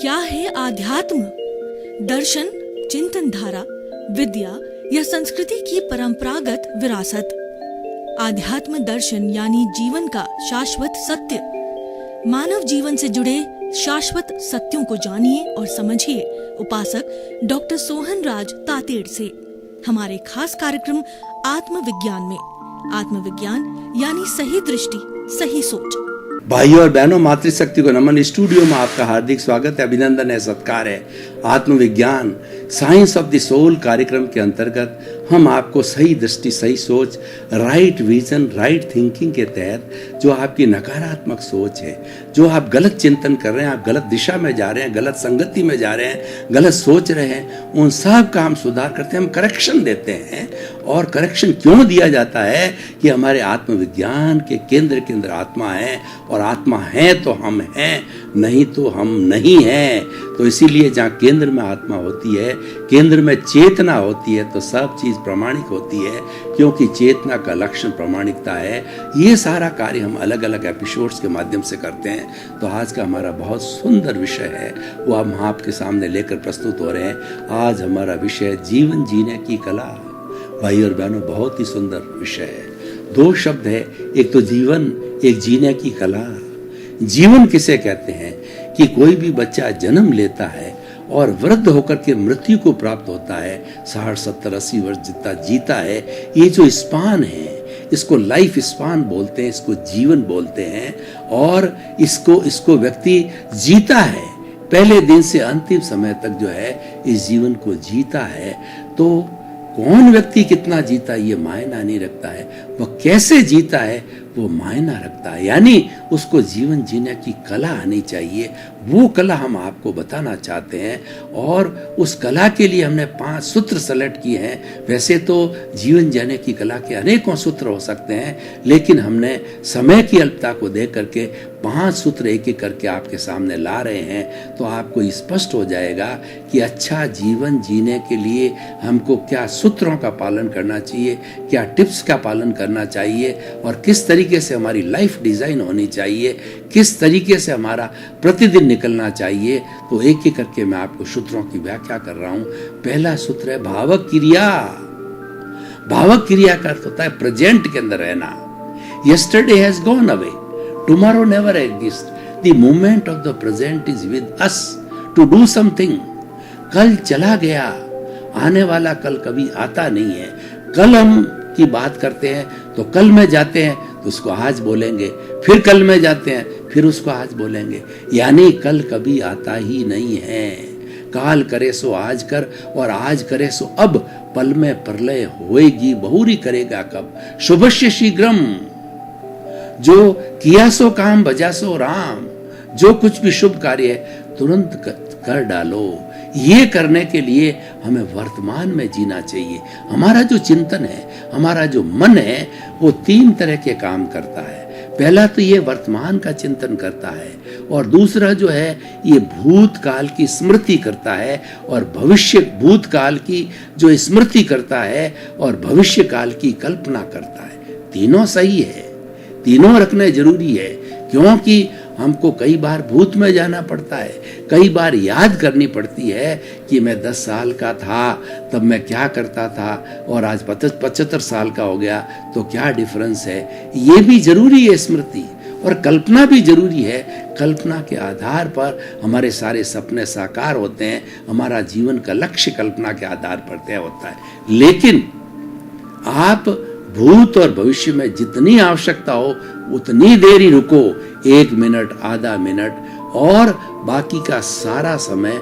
क्या है आध्यात्म? दर्शन, चिंतन धारा, विद्या या संस्कृति की परंपरागत विरासत। आध्यात्म दर्शन यानी जीवन का शाश्वत सत्य। मानव जीवन से जुड़े शाश्वत सत्यों को जानिए और समझिए उपासक डॉक्टर सोहन राज तातेड़ से हमारे खास कार्यक्रम आत्मविज्ञान में। आत्मविज्ञान यानी सही दृष्टि, सही सोच। भाइयों और बहनों, मातृशक्ति को नमन। स्टूडियो में आपका हार्दिक स्वागत है, अभिनंदन है, सत्कार है। आत्मविज्ञान साइंस ऑफ द सोल कार्यक्रम के अंतर्गत हम आपको सही दृष्टि, सही सोच, राइट विजन, राइट थिंकिंग के तहत जो आपकी नकारात्मक सोच है, जो आप गलत चिंतन कर रहे हैं, आप गलत दिशा में जा रहे हैं, गलत संगति में जा रहे हैं, गलत सोच रहे हैं, उन सब का हम सुधार करते हैं, हम करेक्शन देते हैं। और करेक्शन क्यों दिया जाता है कि हमारे आत्मविज्ञान के केंद्र आत्मा है, और आत्मा है तो हम हैं, नहीं तो हम नहीं हैं। तो इसीलिए जहाँ केंद्र में आत्मा होती है, केंद्र में चेतना होती है, तो सब चीज प्रमाणिक होती है, क्योंकि चेतना का लक्षण प्रमाणिकता है। ये सारा कार्य हम अलग अलग एपिसोड्स के माध्यम से करते हैं। तो आज का हमारा बहुत सुंदर विषय है, वो हम आपके सामने लेकर प्रस्तुत हो रहे हैं। आज हमारा विषय जीवन जीने की कला। भाई और बहनों, बहुत ही सुंदर विषय है। दो शब्द है, एक तो जीवन, एक जीने की कला। जीवन किसे कहते हैं कि कोई भी बच्चा जन्म लेता है और वृद्ध होकर के मृत्यु को प्राप्त होता है, 60, 70, 80 वर्ष जितना जीता है, ये जो स्पान है, इसको लाइफ स्पान बोलते हैं, इसको जीवन बोलते हैं। और इसको व्यक्ति जीता है, पहले दिन से अंतिम समय तक जो है इस जीवन को जीता है। तो कौन व्यक्ति कितना जीता ये मायना नहीं रखता है, वह कैसे जीता है वो मायना रखता है। यानी उसको जीवन जीने की कला आनी चाहिए। वो कला हम आपको बताना चाहते हैं, और उस कला के लिए हमने 5 सूत्र सेलेक्ट किए हैं। वैसे तो जीवन जीने की कला के अनेकों सूत्र हो सकते हैं, लेकिन हमने समय की अल्पता को देख करके 5 सूत्र एक एक करके आपके सामने ला रहे हैं। तो आपको स्पष्ट हो जाएगा कि अच्छा जीवन जीने के लिए हमको क्या सूत्रों का पालन करना चाहिए, क्या टिप्स का पालन करना चाहिए, और किस तरीके से हमारी लाइफ डिजाइन होनी चाहिए, किस तरीके से हमारा प्रतिदिन निकलना चाहिए। तो एक एक करके मैं आपको सूत्रों की व्याख्या कर रहा हूं। पहला सूत्र है भावक क्रिया। भावक क्रिया का अर्थ होता है प्रेजेंट के अंदर रहना। Yesterday has gone away, tomorrow never exist, the moment of the present is with us to do something. कल चला गया, आने वाला कल कभी आता नहीं है। कल हम की बात करते हैं तो कल में जाते हैं तो उसको आज बोलेंगे, फिर कल में जाते हैं फिर उसको आज बोलेंगे। यानी कल कभी आता ही नहीं है। काल करे सो आज कर, और आज करे सो अब। पल में प्रलय होएगी, बहुरी करेगा कब। शुभस्य शीघ्रम, जो किया सो काम बजा सो राम। जो कुछ भी शुभ कार्य है तुरंत कर डालो। ये करने के लिए हमें वर्तमान में जीना चाहिए। हमारा जो चिंतन है, हमारा जो मन है, वो 3 तरह के काम करता है। पहला तो ये वर्तमान का चिंतन करता है, और दूसरा जो है ये भूतकाल की स्मृति करता है, और भूतकाल की जो स्मृति करता है, और भविष्य काल की कल्पना करता है। तीनों सही है, तीनों रखने जरूरी है, क्योंकि हमको कई बार भूत में जाना पड़ता है, कई बार याद करनी पड़ती है कि मैं 10 साल का था तब मैं क्या करता था, और आज 75 साल का हो गया तो क्या डिफरेंस है। ये भी जरूरी है स्मृति, और कल्पना भी जरूरी है। कल्पना के आधार पर हमारे सारे सपने साकार होते हैं, हमारा जीवन का लक्ष्य कल्पना के आधार पर तय होता है। लेकिन आप भूत और भविष्य में जितनी आवश्यकता हो उतनी देर ही रुको, 1 मिनट, आधा मिनट, और बाकी का सारा समय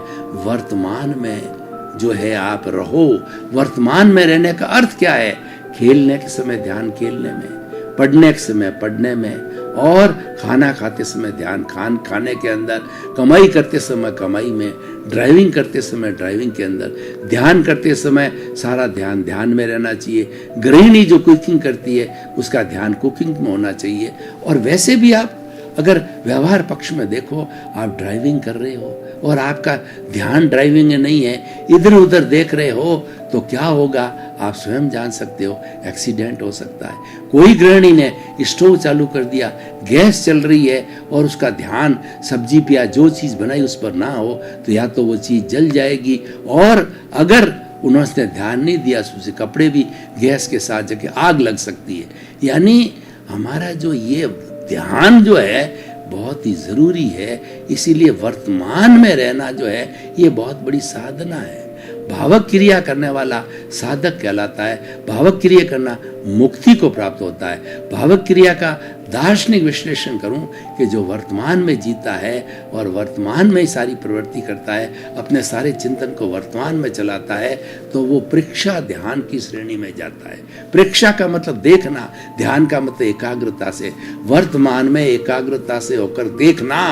वर्तमान में जो है आप रहो। वर्तमान में रहने का अर्थ क्या है? खेलने के समय ध्यान खेलने में, पढ़ने के समय पढ़ने में, और खाना खाते समय ध्यान खाने के अंदर, कमाई करते समय कमाई में, ड्राइविंग करते समय ड्राइविंग के अंदर, ध्यान करते समय सारा ध्यान में रहना चाहिए। गृहिणी जो कुकिंग करती है उसका ध्यान कुकिंग में होना चाहिए। और वैसे भी आप अगर व्यवहार पक्ष में देखो, आप ड्राइविंग कर रहे हो और आपका ध्यान ड्राइविंग में नहीं है, इधर उधर देख रहे हो, तो क्या होगा आप स्वयं जान सकते हो, एक्सीडेंट हो सकता है। कोई गृहिणी ने स्टोव चालू कर दिया, गैस चल रही है और उसका ध्यान सब्जी प्याज जो चीज़ बनाई उस पर ना हो, तो या तो वो चीज़ जल जाएगी, और अगर उन्होंने ध्यान नहीं दिया उससे कपड़े भी गैस के साथ जगह आग लग सकती है। यानी हमारा जो ये ध्यान जो है बहुत ही ज़रूरी है, इसीलिए वर्तमान में रहना जो है ये बहुत बड़ी साधना है। भावक क्रिया करने वाला साधक कहलाता है। भावक क्रिया करना मुक्ति को प्राप्त होता है। भावक क्रिया का दार्शनिक विश्लेषण करूं कि जो वर्तमान में जीता है और वर्तमान में ही सारी प्रवृत्ति करता है, अपने सारे चिंतन को वर्तमान में चलाता है, तो वो प्रेक्षा ध्यान की श्रेणी में जाता है। प्रेक्षा का मतलब देखना, ध्यान का मतलब एकाग्रता से, वर्तमान में एकाग्रता से होकर देखना।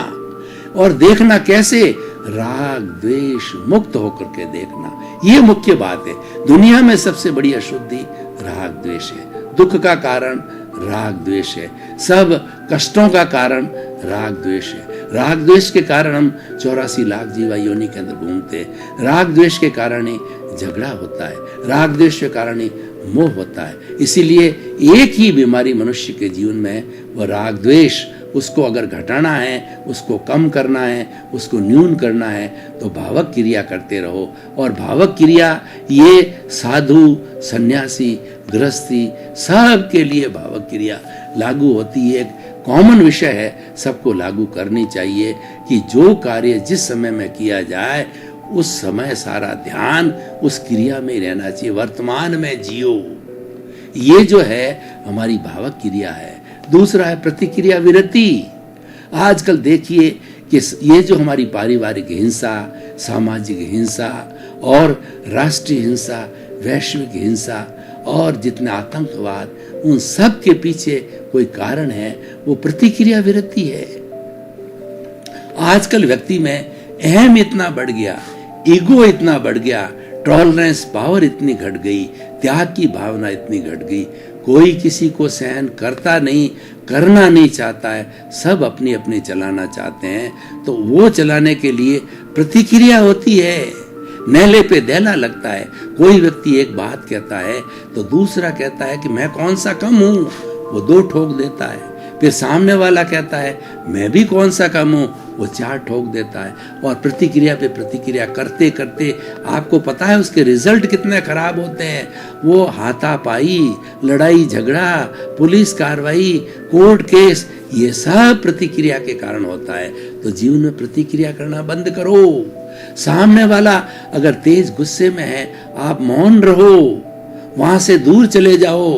और देखना कैसे? राग द्वेष मुक्त होकर के देखना, ये मुख्य बात है। दुनिया में सबसे बड़ी अशुद्धि राग द्वेष है। दुख का कारण राग द्वेष है। सब कष्टों का कारण राग द्वेष है। राग द्वेष के कारण हम 84 लाख जीवा योनि के अंदर घूमते हैं। राग द्वेष के कारण ही झगड़ा होता है। राग द्वेष के कारण ही मोह होता है। इसीलिए एक ही बीमारी मनुष्य के जीवन में है, वो राग द्वेष। उसको अगर घटाना है, उसको कम करना है, उसको न्यून करना है, तो भावक क्रिया करते रहो। और भावक क्रिया ये साधु, सन्यासी, गृहस्थी सब के लिए भावक क्रिया लागू होती है। एक कॉमन विषय है, सबको लागू करनी चाहिए कि जो कार्य जिस समय में किया जाए उस समय सारा ध्यान उस क्रिया में रहना चाहिए। वर्तमान में जियो, ये जो है हमारी भावक क्रिया है। दूसरा है प्रतिक्रिया विरति। आजकल देखिए कि ये जो हमारी पारिवारिक हिंसा, सामाजिक हिंसा और राष्ट्रीय हिंसा, वैश्विक हिंसा और जितने आतंकवाद, उन सब के पीछे कोई कारण है, वो प्रतिक्रिया विरति है। आजकल व्यक्ति में अहम इतना बढ़ गया, ईगो इतना बढ़ गया, टॉलरेंस पावर इतनी घट गई, त्याग की भावना इतनी घट गई, कोई किसी को सहन करता नहीं, करना नहीं चाहता है, सब अपनी अपनी चलाना चाहते हैं। तो वो चलाने के लिए प्रतिक्रिया होती है, नेले पे देला लगता है। कोई व्यक्ति एक बात कहता है तो दूसरा कहता है कि मैं कौन सा कम हूं, वो 2 ठोक देता है। फिर सामने वाला कहता है मैं भी कौन सा कम हूं, वो 4 ठोक देता है। और प्रतिक्रिया पे प्रतिक्रिया करते करते आपको पता है उसके रिजल्ट कितने खराब होते हैं। वो हाथापाई, लड़ाई झगड़ा, पुलिस कार्रवाई, कोर्ट केस, ये सब प्रतिक्रिया के कारण होता है। तो जीवन में प्रतिक्रिया करना बंद करो। सामने वाला अगर तेज गुस्से में है, आप मौन रहो, वहां से दूर चले जाओ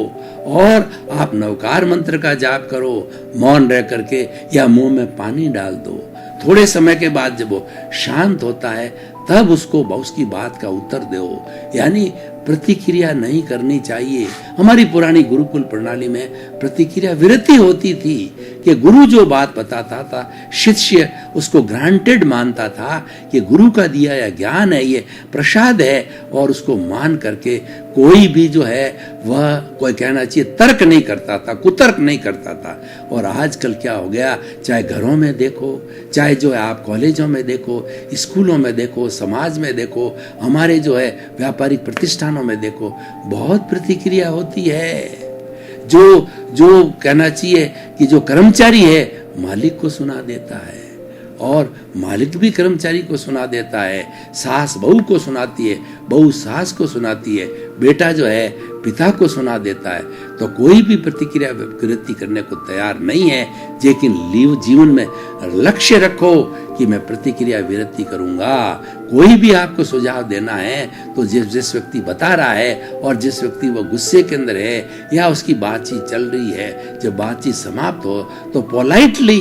और आप नवकार मंत्र का जाप करो मौन रह करके, या मुंह में पानी डाल दो। थोड़े समय के बाद जब वो शांत होता है तब उसको उसकी बात का उत्तर दो। यानी प्रतिक्रिया नहीं करनी चाहिए। हमारी पुरानी गुरुकुल प्रणाली में प्रतिक्रिया विरति होती थी कि गुरु जो बात बताता था शिष्य उसको ग्रांटेड मानता था कि गुरु का दिया या ज्ञान है, ये प्रसाद है, और उसको मान करके कोई भी जो है वह कोई कहना चाहिए तर्क नहीं करता था, कुतर्क नहीं करता था। और आजकल क्या हो गया, चाहे घरों में देखो, चाहे जो है आप कॉलेजों में देखो, स्कूलों में देखो, समाज में देखो, हमारे जो है व्यापारिक प्रतिष्ठानों में देखो, बहुत प्रतिक्रिया होती है। जो कहना चाहिए कि जो कर्मचारी है मालिक को सुना देता है और मालिक भी कर्मचारी को सुना देता है, सास बहू को सुनाती है, बहू सास को सुनाती है, बेटा जो है पिता को सुना देता है। तो कोई भी प्रतिक्रिया विरति करने को तैयार नहीं है, लेकिन जीवन में लक्ष्य रखो कि मैं प्रतिक्रिया विरति करूंगा। कोई भी आपको सुझाव देना है तो जिस व्यक्ति बता रहा है और जिस व्यक्ति वो गुस्से के अंदर है या उसकी बातचीत चल रही है, जब बातचीत समाप्त हो तो पोलाइटली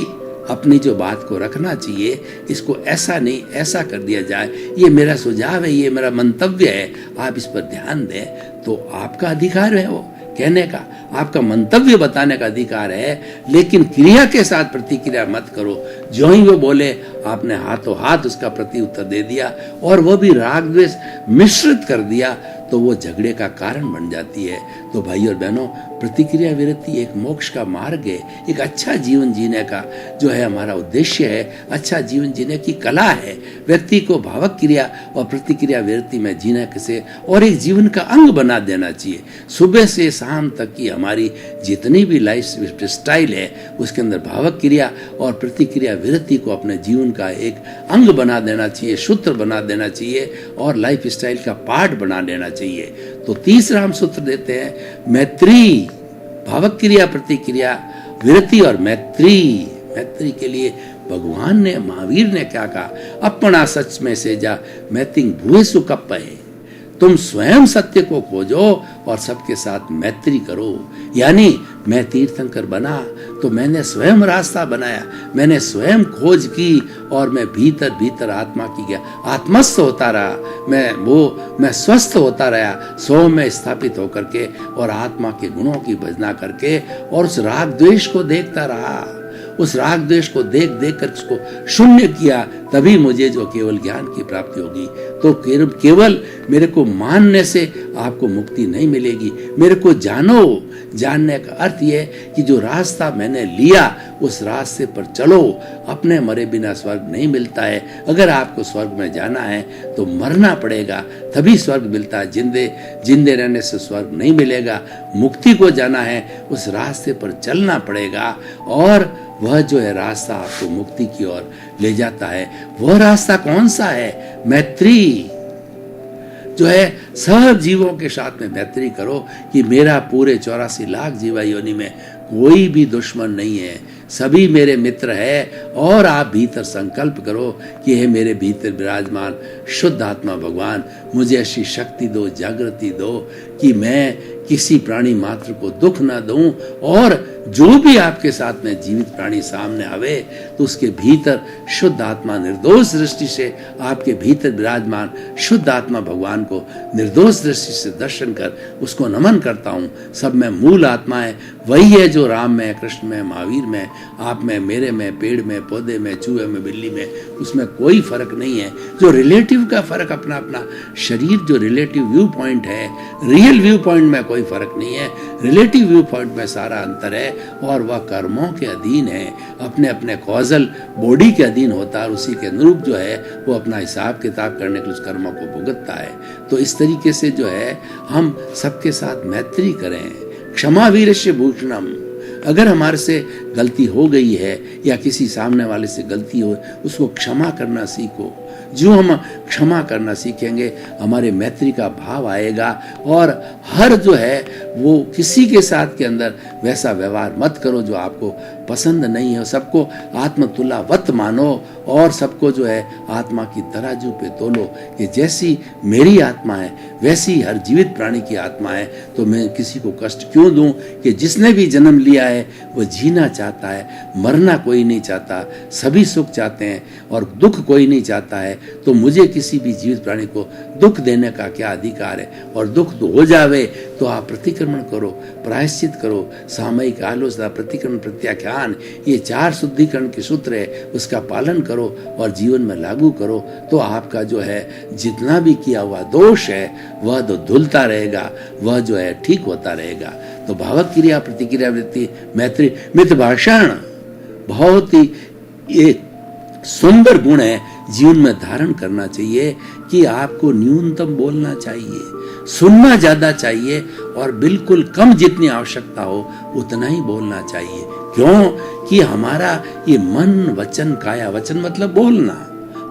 अपनी जो बात को रखना चाहिए, इसको ऐसा नहीं ऐसा कर दिया जाए, ये मेरा सुझाव है, ये मेरा मंतव्य है, आप इस पर ध्यान दें। तो आपका अधिकार है वो कहने का, आपका मंतव्य बताने का अधिकार है, लेकिन क्रिया के साथ प्रतिक्रिया मत करो। जो ही वो बोले आपने हाथों हाथ उसका प्रति उत्तर दे दिया और वो भी राग द्वेष मिश्रित कर दिया, तो वो झगड़े का कारण बन जाती है। तो भाई और बहनों, प्रतिक्रिया विरति एक मोक्ष का मार्ग है, एक अच्छा जीवन जीने का जो है हमारा उद्देश्य है, अच्छा जीवन जीने की कला है। व्यक्ति को भावक क्रिया और प्रतिक्रिया विरति में जीने से और एक जीवन का अंग बना देना चाहिए। सुबह से शाम तक की हमारी जितनी भी लाइफ स्टाइल है उसके अंदर भावक क्रिया और प्रतिक्रिया विरति को अपने जीवन का एक अंग बना देना चाहिए, सूत्र बना देना चाहिए और लाइफ स्टाइल का पार्ट बना देना चाहिए। तो तीसरा हम सूत्र देते हैं मैत्री, भावक क्रिया, प्रतिक्रिया विरति और मैत्री। मैत्री के लिए भगवान ने, महावीर ने क्या कहा? अपना सच में से जा मैतिंग भूए सुकप है। तुम स्वयं सत्य को खोजो और सबके साथ मैत्री करो। यानी मैं तीर्थंकर बना तो मैंने स्वयं रास्ता बनाया, मैंने स्वयं खोज की और मैं भीतर भीतर आत्मा की गया आत्मस्थ होता रहा, मैं स्वस्थ होता रहा, स्व में स्थापित होकर के और आत्मा के गुणों की भजना करके और उस राग द्वेष को देखता रहा। उस राग द्वेष को देख देख कर उसको शून्य किया, तभी मुझे जो केवल ज्ञान की प्राप्ति होगी। तो केवल मेरे को मानने से आपको मुक्ति नहीं मिलेगी, मेरे को जानो। जानने का अर्थ यह कि जो रास्ता मैंने लिया उस रास्ते पर चलो। अपने मरे बिना स्वर्ग नहीं मिलता है। अगर आपको स्वर्ग में जाना है तो मरना पड़ेगा, तभी स्वर्ग मिलता है। जिंदे रहने से स्वर्ग नहीं मिलेगा। मुक्ति को जाना है, उस रास्ते पर चलना पड़ेगा और वह जो है रास्ता आपको मुक्ति की ओर ले जाता है। वह रास्ता कौन सा है? मैत्री जो है, सब जीवों के साथ में मैत्री करो कि मेरा पूरे 84 लाख जीवा योनि में कोई भी दुश्मन नहीं है, सभी मेरे मित्र है। और आप भीतर संकल्प करो कि हे मेरे भीतर विराजमान शुद्ध आत्मा भगवान, मुझे ऐसी शक्ति दो, जागृति दो कि मैं किसी प्राणी मात्र को दुख ना दूं और जो भी आपके साथ में जीवित प्राणी सामने आवे तो उसके भीतर शुद्ध आत्मा निर्दोष दृष्टि से आपके भीतर विराजमान शुद्ध आत्मा भगवान को निर्दोष दृष्टि से दर्शन कर उसको नमन करता हूँ। सब में मूल आत्मा है, वही है जो राम में, कृष्ण में, महावीर में, आप में, मेरे में, पेड़ में, पौधे में, चूहे में, बिल्ली में, उसमें कोई फर्क नहीं है। जो रिलेटिव का फर्क अपना अपना शरीर, जो रिलेटिव व्यू पॉइंट है, रियल व्यू पॉइंट में कोई फर्क नहीं है। रिलेटिव व्यू पॉइंट में सारा अंतर है और वह कर्मों के अधीन है, अपने अपने कॉजल बॉडी के अधीन होता है। उसी के अनुरूप जो है वो अपना हिसाब किताब करने के लिए उस कर्मों को भुगतता है। तो इस तरीके से जो है हम सबके साथ मैत्री करें। क्षमा वीरस्य भूषणम। अगर हमारे से गलती हो गई है या किसी सामने वाले से गलती हो, उसको क्षमा करना सीखो। जो हम क्षमा करना सीखेंगे हमारे मैत्री का भाव आएगा और हर जो है वो किसी के साथ के अंदर वैसा व्यवहार मत करो जो आपको पसंद नहीं है। सबको आत्मतुल्यवत मानो और सबको जो है आत्मा की तराजू पे तोलो कि जैसी मेरी आत्मा है वैसी हर जीवित प्राणी की आत्मा है, तो मैं किसी को कष्ट क्यों दूं? कि जिसने भी जन्म लिया है वो जीना चाहता है, मरना कोई नहीं चाहता, सभी सुख चाहते हैं और दुख कोई नहीं चाहता है। तो मुझे किसी भी जीवित प्राणी को दुख देने का क्या अधिकार है? और दुख तो हो जावे तो आप प्रतिक्रमण करो, प्रायश्चित करो, सामयिक आलोचना, प्रतिक्रमण, प्रत्याख्यान, ये 4 शुद्धिकरण के सूत्र है, उसका पालन करो और जीवन में लागू करो। तो आपका जो है जितना भी किया हुआ दोष है वह तो धुलता रहेगा, वह जो है ठीक होता रहेगा। तो भावक क्रिया, प्रतिक्रिया वृत्ति, मैत्री, मित भाषण बहुत ही एक सुंदर गुण है, जीवन में धारण करना चाहिए कि आपको न्यूनतम बोलना चाहिए, सुनना ज्यादा चाहिए और बिल्कुल कम जितनी आवश्यकता हो उतना ही बोलना चाहिए। क्यों? कि हमारा ये मन, वचन, काया, वचन मतलब बोलना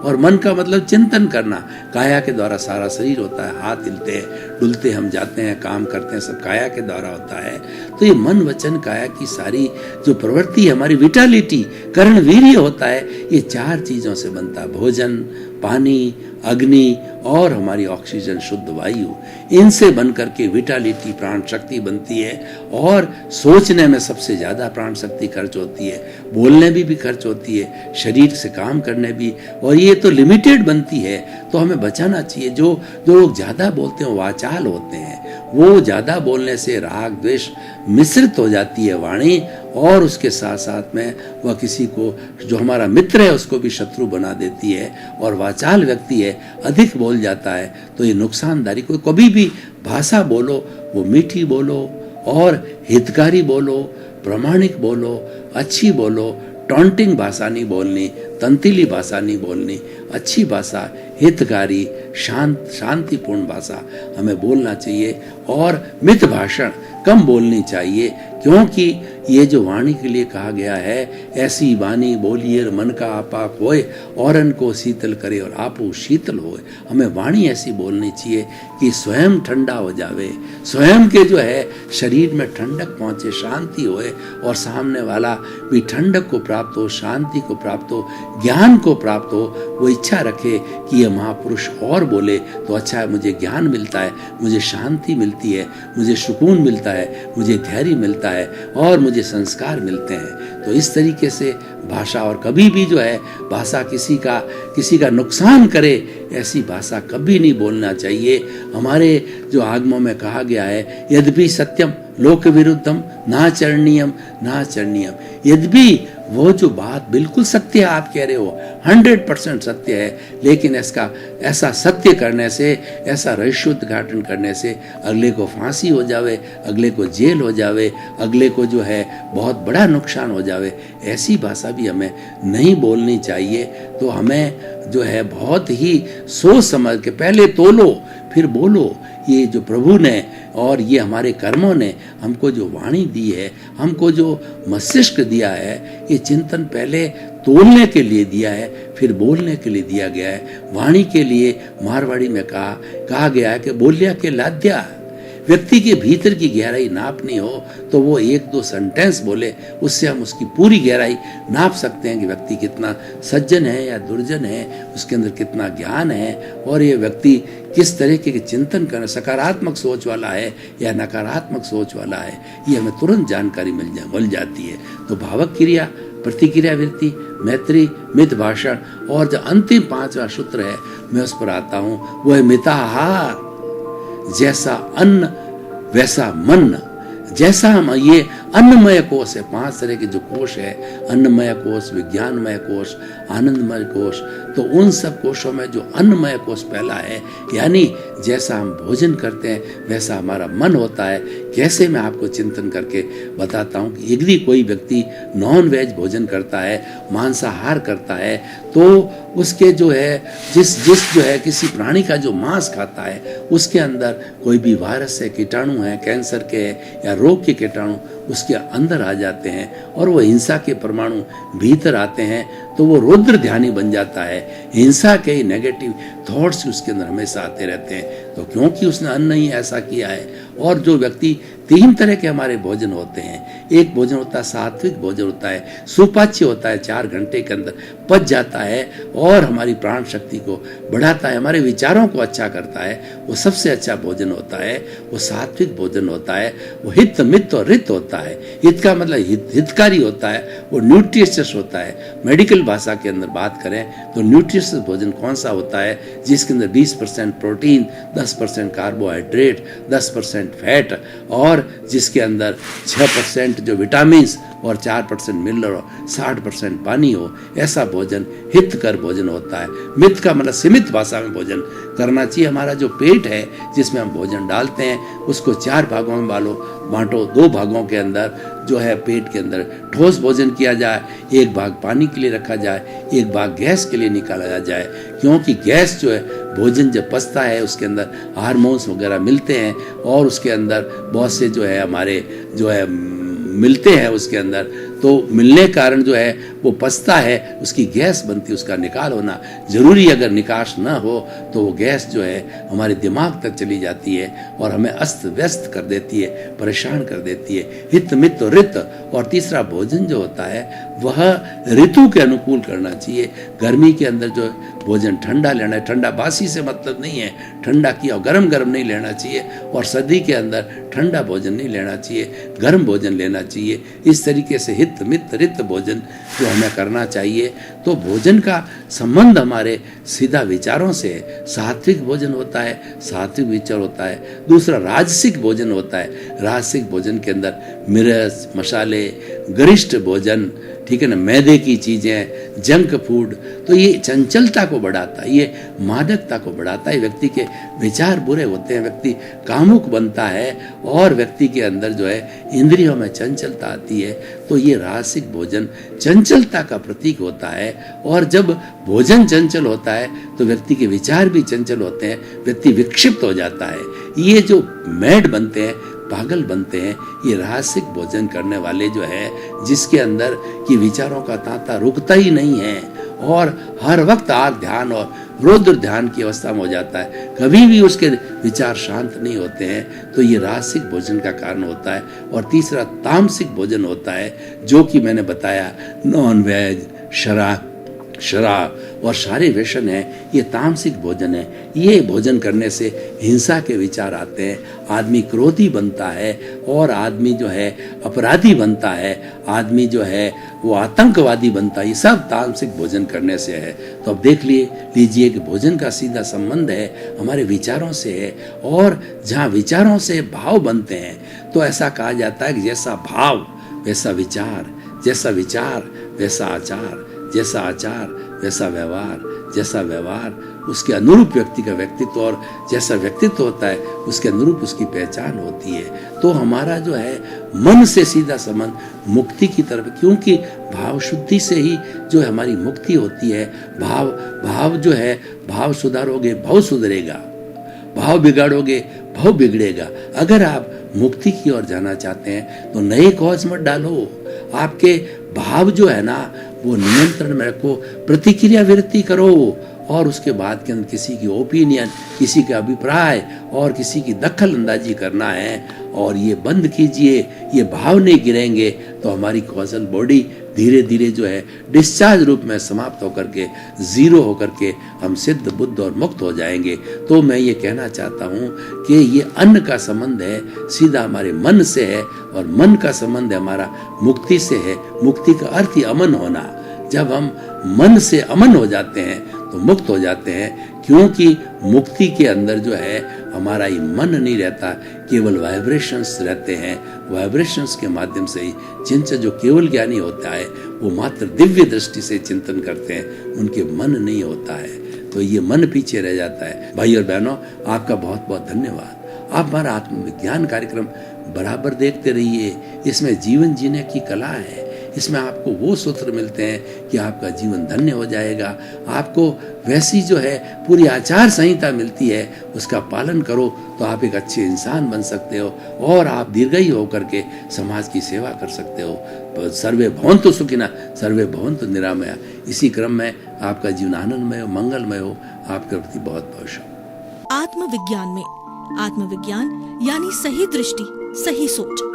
और मन का मतलब चिंतन करना। काया के द्वारा सारा शरीर होता है, हाथ हिलते हैं, डुलते हम जाते हैं, काम करते हैं, सब काया के द्वारा होता है। तो ये मन, वचन, काया की सारी जो प्रवृत्ति है, हमारी विटालिटी, कर्ण वीर्य होता है, ये 4 चीजों से बनता है। भोजन, पानी, अग्नि और हमारी ऑक्सीजन, शुद्ध वायु, इनसे बनकर के विटालिटी, प्राण शक्ति बनती है। और सोचने में सबसे ज्यादा प्राण शक्ति खर्च होती है, बोलने भी खर्च होती है, शरीर से काम करने भी, और ये तो लिमिटेड बनती है। तो हमें बचाना चाहिए। जो लोग ज्यादा बोलते हैं वाचाल होते हैं, वो ज्यादा बोलने से राग द्वेष मिश्रित हो जाती है वाणी और उसके साथ साथ में वह किसी को जो हमारा मित्र है उसको भी शत्रु बना देती है। और वाचाल व्यक्ति है, अधिक बोल जाता है तो ये नुकसानदारी। कोई कभी भी भाषा बोलो वो मीठी बोलो और हितकारी बोलो, प्रामाणिक बोलो, अच्छी बोलो, टॉन्टिंग भाषा नहीं बोलनी, तंतीली भाषा नहीं बोलनी, अच्छी भाषा, हितकारी, शांतिपूर्ण भाषा हमें बोलना चाहिए। और मित भाषण कम बोलनी चाहिए, क्योंकि ये जो वाणी के लिए कहा गया है, ऐसी वाणी बोलिए मन का आपाक होए, औरन को शीतल करे और आपो शीतल होए। हमें वाणी ऐसी बोलनी चाहिए कि स्वयं ठंडा हो जावे, स्वयं के जो है शरीर में ठंडक पहुँचे, शांति होए और सामने वाला भी ठंडक को प्राप्त हो, शांति को प्राप्त हो, ज्ञान को प्राप्त हो। वो इच्छा रखे कि ये महापुरुष और बोले तो अच्छा है, मुझे ज्ञान मिलता है, मुझे शांति मिलती है, मुझे सुकून मिलता है, मुझे धैर्य मिलता है और मुझे संस्कार मिलते हैं। तो इस तरीके से भाषा, और कभी भी जो है भाषा किसी का नुकसान करे ऐसी भाषा कभी नहीं बोलना चाहिए। हमारे जो आगमों में कहा गया है, यद्यपि सत्यम लोक विरुद्धम नाचरणीयम नाचरणीयम। यद्यपि वो जो बात बिल्कुल सत्य है, आप कह रहे हो 100% सत्य है, लेकिन इसका ऐसा सत्य करने से, ऐसा रहस्योद्घाटन करने से अगले को फांसी हो जावे, अगले को जेल हो जावे, अगले को जो है बहुत बड़ा नुकसान हो जावे, ऐसी भाषा भी हमें नहीं बोलनी चाहिए। तो हमें जो है बहुत ही सोच समझ के पहले तोलो फिर बोलो। ये जो प्रभु ने और ये हमारे कर्मों ने हमको जो वाणी दी है, हमको जो मस्तिष्क दिया है, ये चिंतन पहले तोलने के लिए दिया है, फिर बोलने के लिए दिया गया है। वाणी के लिए मारवाड़ी में कहा गया है कि बोलिया के लाद्या। व्यक्ति के भीतर की गहराई नापनी हो तो वो 1-2 सेंटेंस बोले, उससे हम उसकी पूरी गहराई नाप सकते हैं कि व्यक्ति कितना सज्जन है या दुर्जन है, उसके अंदर कितना ज्ञान है और ये व्यक्ति किस तरीके के चिंतन कर, सकारात्मक सोच वाला है या नकारात्मक सोच वाला है, ये हमें तुरंत जानकारी मिल जाती है। तो भावक क्रिया, प्रतिक्रिया वृत्ति, मैत्री, मित भाषण, और जो अंतिम 5वां सूत्र है मैं उस पर आता हूँ, वो है मिताहार। जैसा अन्न वैसा मन। जैसा हम ये अन्नमय कोश है, 5 तरह के जो कोश है, अन्नमय कोश, विज्ञानमय कोश, आनंदमय कोश, तो उन सब कोशों में जो अन्नमय कोश पहला है, यानी जैसा हम भोजन करते हैं वैसा हमारा मन होता है। कैसे, मैं आपको चिंतन करके बताता हूँ कि यदि कोई व्यक्ति नॉन वेज भोजन करता है, मांसाहार करता है, तो उसके जो है जिस जो है किसी प्राणी का जो मांस खाता है उसके अंदर कोई भी वायरस है, कीटाणु है, कैंसर के या रोग के कीटाणु उसके अंदर आ जाते हैं और वो हिंसा के परमाणु भीतर आते हैं, तो वो रुद्र ध्यानी बन जाता है। हिंसा के नेगेटिव थॉट्स उसके अंदर हमेशा आते रहते हैं, तो क्योंकि उसने अन्न ही ऐसा किया है। और जो व्यक्ति 3 तरह के हमारे भोजन होते हैं, एक भोजन होता है सात्विक भोजन होता है, सुपाच्य होता है, 4 घंटे के अंदर पच जाता है और हमारी प्राण शक्ति को बढ़ाता है, हमारे विचारों को अच्छा करता है, वो सबसे अच्छा भोजन होता है, वो सात्विक भोजन होता है। वो हित मित और रित होता है। हित का मतलब हितकारी होता है, वो न्यूट्रिशियस होता है। मेडिकल भाषा के अंदर बात करें तो न्यूट्रिशियस भोजन कौन सा होता है, जिसके अंदर 20% प्रोटीन, 10% कार्बोहाइड्रेट, 10% फैट और जिसके अंदर 6% जो विटामिन और 4% मिनरल और 60% पानी हो, ऐसा भोजन हितकर भोजन होता है। मित का मतलब सीमित भाषा में भोजन करना चाहिए। हमारा जो पेट है जिसमें हम भोजन डालते हैं उसको 4 भागों में बांटो। 2 भागों के अंदर जो है पेट के अंदर ठोस भोजन किया जाए, 1 भाग पानी के लिए रखा जाए, 1 भाग गैस के लिए निकाला जाए, क्योंकि गैस जो है भोजन जब पचता है उसके अंदर हार्मोन्स वगैरह मिलते हैं और उसके अंदर बहुत से जो है हमारे जो है मिलते हैं उसके अंदर, तो मिलने कारण जो है वो पचता है, उसकी गैस बनती है, उसका निकाल होना जरूरी। अगर निकास ना हो तो वो गैस जो है हमारे दिमाग तक चली जाती है और हमें अस्त व्यस्त कर देती है, परेशान कर देती है। हित मित रित। और तीसरा भोजन जो होता है वह ऋतु के अनुकूल करना चाहिए। गर्मी के अंदर जो भोजन ठंडा लेना है, ठंडा बासी से मतलब नहीं है, ठंडा किया गरम गरम नहीं लेना चाहिए। और सर्दी के अंदर ठंडा भोजन नहीं लेना चाहिए, गर्म भोजन लेना चाहिए। इस तरीके से हित मित रित भोजन जो हमें करना चाहिए। तो भोजन का संबंध हमारे सीधा विचारों से। सात्विक भोजन होता है, सात्विक विचार होता है। दूसरा राजसिक भोजन होता है। राजसिक भोजन के अंदर मिर्च, मसाले, मसाले, गरिष्ठ भोजन, ठीक है ना, मैदे की चीज़ें, जंक फूड, तो ये चंचलता को बढ़ाता है, ये मादकता को बढ़ाता है, व्यक्ति के विचार बुरे होते हैं, व्यक्ति कामुक बनता है और व्यक्ति के अंदर जो है इंद्रियों में चंचलता आती है। तो ये रासिक भोजन चंचलता का प्रतीक होता है, और जब भोजन चंचल होता है तो व्यक्ति के विचार भी चंचल होते हैं, व्यक्ति विक्षिप्त हो जाता है। ये जो मैड बनते हैं, पागल बनते हैं, ये रासिक भोजन करने वाले जो है, जिसके अंदर की विचारों का तांता रुकता ही नहीं है और हर वक्त आग ध्यान और रौद्र ध्यान की अवस्था में हो जाता है, कभी भी उसके विचार शांत नहीं होते हैं, तो ये रासिक भोजन का कारण होता है। और तीसरा तामसिक भोजन होता है, जो कि मैंने बताया नॉन वेज, शराब और सारे व्यसन है, ये तामसिक भोजन है। ये भोजन करने से हिंसा के विचार आते हैं, आदमी क्रोधी बनता है और आदमी जो है अपराधी बनता है, आदमी जो है वो आतंकवादी बनता है। ये सब तामसिक भोजन करने से है। तो अब देख लीजिए कि भोजन का सीधा संबंध है हमारे विचारों से है, और जहाँ विचारों से भाव बनते हैं तो ऐसा कहा जाता है कि जैसा भाव वैसा विचार, जैसा विचार वैसा आचार, जैसा आचार वैसा व्यवहार, जैसा व्यवहार उसके अनुरूप व्यक्ति का व्यक्तित्व, और जैसा व्यक्तित्व होता है उसके अनुरूप उसकी पहचान होती है। तो हमारा जो है मन से सीधा संबंध मुक्ति की तरफ, क्योंकि भाव शुद्धि से ही जो है हमारी मुक्ति होती है। भाव जो है, भाव सुधारोगे भाव सुधरेगा, भाव बिगाड़ोगे भाव बिगड़ेगा। अगर आप मुक्ति की ओर जाना चाहते हैं तो नए कॉज मत डालो, आपके भाव जो है ना वो नियंत्रण में रखो, प्रतिक्रिया वृत्ति करो, और उसके बाद के अंदर किसी की ओपिनियन, किसी का अभिप्राय और किसी की दखल अंदाजी करना है, और ये बंद कीजिए। ये भाव नहीं गिरेंगे तो हमारी कॉजल बॉडी धीरे धीरे जो है डिस्चार्ज रूप में समाप्त होकर के, जीरो होकर के हम सिद्ध बुद्ध और मुक्त हो जाएंगे। तो मैं ये कहना चाहता हूँ कि ये अन्न का संबंध है सीधा हमारे मन से है, और मन का संबंध हमारा मुक्ति से है। मुक्ति का अर्थ ही अमन होना। जब हम मन से अमन हो जाते हैं तो मुक्त हो जाते हैं, क्योंकि मुक्ति के अंदर जो है हमारा ये मन नहीं रहता, केवल वाइब्रेशंस रहते हैं। वाइब्रेशंस के माध्यम से ही चिंतन, जो केवल ज्ञानी होता है वो मात्र दिव्य दृष्टि से चिंतन करते हैं, उनके मन नहीं होता है, तो ये मन पीछे रह जाता है। भाई और बहनों, आपका बहुत बहुत धन्यवाद। आप हमारा आत्मविज्ञान कार्यक्रम बराबर देखते रहिए। इसमें जीवन जीने की कला है, इसमें आपको वो सूत्र मिलते हैं कि आपका जीवन धन्य हो जाएगा। आपको वैसी जो है पूरी आचार संहिता मिलती है, उसका पालन करो तो आप एक अच्छे इंसान बन सकते हो, और आप दीर्घायु होकर के समाज की सेवा कर सकते हो। सर्वे भवन्तु सुखिनः, सर्वे भवन्तु निरामया। इसी क्रम में आपका जीवन आनंदमय हो, मंगलमय हो। आपके प्रति बहुत बहुत शुभ। आत्मविज्ञान में आत्मविज्ञान यानी सही दृष्टि, सही सोच।